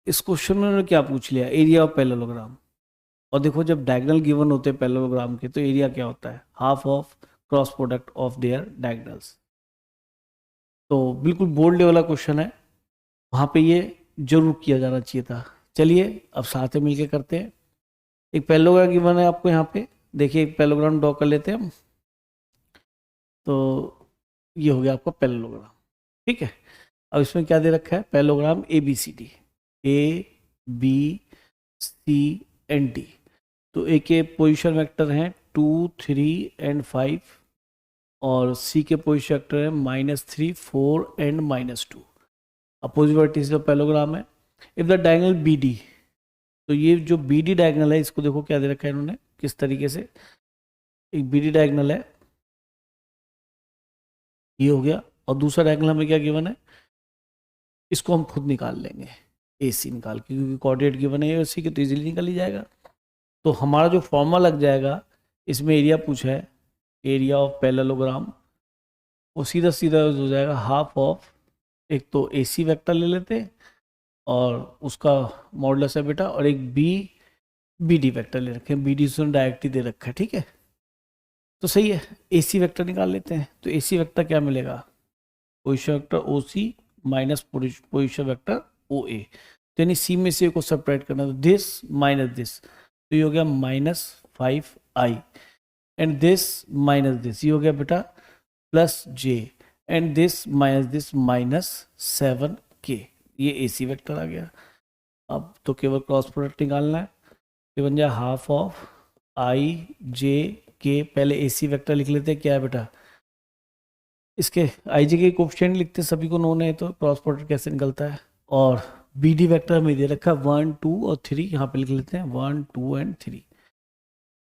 इस क्वेश्चन में उन्होंने क्या पूछ लिया, एरिया ऑफ पैरेललोग्राम। और देखो जब डायगोनल गिवन होते हैं पैरेललोग्राम के तो एरिया क्या होता है, half of cross product of their diagonals. तो बिल्कुल बोल्ड वाला क्वेश्चन है, वहाँ पे ये जरूर किया जाना चाहिए था। चलिए अब साथ में मिलके करते हैं। एक पैरेललोग्राम गिवन है आपको यहाँ पे, देखिए एक पैरेललोग्राम ड्रॉ कर लेते हैं हम। तो ये हो गया आपका पैरेललोग्राम, ठीक है। अब इसमें क्या दे रखा है, parallelogram A B C D, A B C and D. तो ए के पोजीशन वेक्टर हैं 2 3 एंड 5 और सी के पोजीशन वेक्टर हैं -3 4 and -2। Opposite vertices of parallelogram है। If the diagonal b d, तो ये जो बी डी डायगोनल है इसको देखो क्या दे रखा है इन्होंने किस तरीके से। एक बी डी डायगोनल है, ये हो गया, और दूसरा डायगोनल हमें क्या गिवन है, इसको हम खुद निकाल लेंगे, ए सी निकाल के, क्योंकि कोऑर्डिनेट गिवन है ए सी के तो इजीली निकल ही जाएगा। तो हमारा जो फॉर्मूला लग जाएगा, इसमें एरिया पूछा है, एरिया ऑफ पैरेललोग्राम, वो सीधा सीधा हो जाएगा हाफ ऑफ, एक तो ए सी वैक्टर ले लेते हैं और उसका मॉडुलस है बेटा, और एक बी डी वैक्टर ले रखे हैं, बी डी से डायरेक्ट ही दे रखा है, ठीक है। तो सही है, ए सी वैक्टर निकाल लेते हैं। तो ए सी वैक्टर क्या मिलेगा, पोजीशन वेक्टर ओ सी माइनस पोजीशन वेक्टर ओ ए। तो यानी सी में से को सेपरेट करना, तो दिस माइनस दिस, तो ये हो गया -5i and this minus this, ये हो गया बेटा +j एंड दिस -7k। ये ए सी वेक्टर आ गया। अब तो केवल क्रॉस प्रोडक्ट निकालना है, ये बन जाए half of i j k। पहले ए सी वेक्टर लिख लेते हैं, क्या है बेटा, इसके आई जे के कोफिशिएंट लिखते सभी को नोन है, तो क्रॉस प्रोडक्ट कैसे निकलता है। और बी डी वैक्टर हमें दे रखा है 1 2 और 3, यहाँ पे लिख लेते हैं 1 2 एंड 3।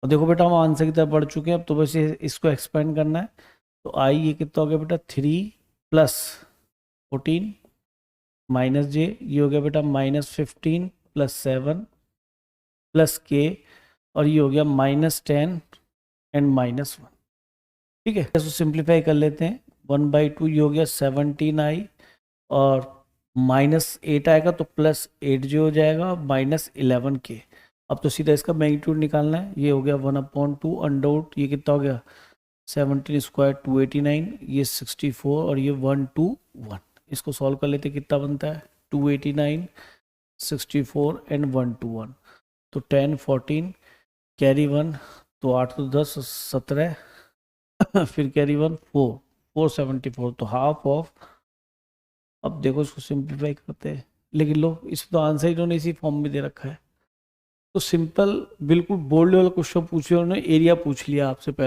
और देखो बेटा हम आंसर की तरफ बढ़ चुके हैं, अब तो बस इसको एक्सपेंड करना है। तो आई ये कितना हो गया बेटा 3 + 14 माइनस जे, ये हो गया बेटा -15 + 7 + k, और ये हो गया -10 एंड -1, ठीक है। इसको सिंप्लीफाई कर लेते हैं, 1/2 ये हो गया 17i, और -8 आएगा तो +8 जो हो जाएगा -11k। अब तो सीधा इसका मैग्नीट्यूड निकालना है, ये हो गया 1/2 अंडररूट, ये कितना हो गया 17² 289, ये 64 और ये 121। इसको सॉल्व कर लेते कितना बनता है, 289 64 एंड 121। तो 10 14 कैरी 1, तो 8 तो 10 17 फिर कैरी 1 4 474, तो हाफ ऑफ। अब देखो इसको सिंप्लीफाई करते हैं, लेकिन लो इसमें तो आंसर ही इन्होंने इसी फॉर्म में दे रखा है। तो सिंपल बिल्कुल बोल्ड वाला क्वेश्चन पूछे उन्होंने, एरिया पूछ लिया आपसे पहले।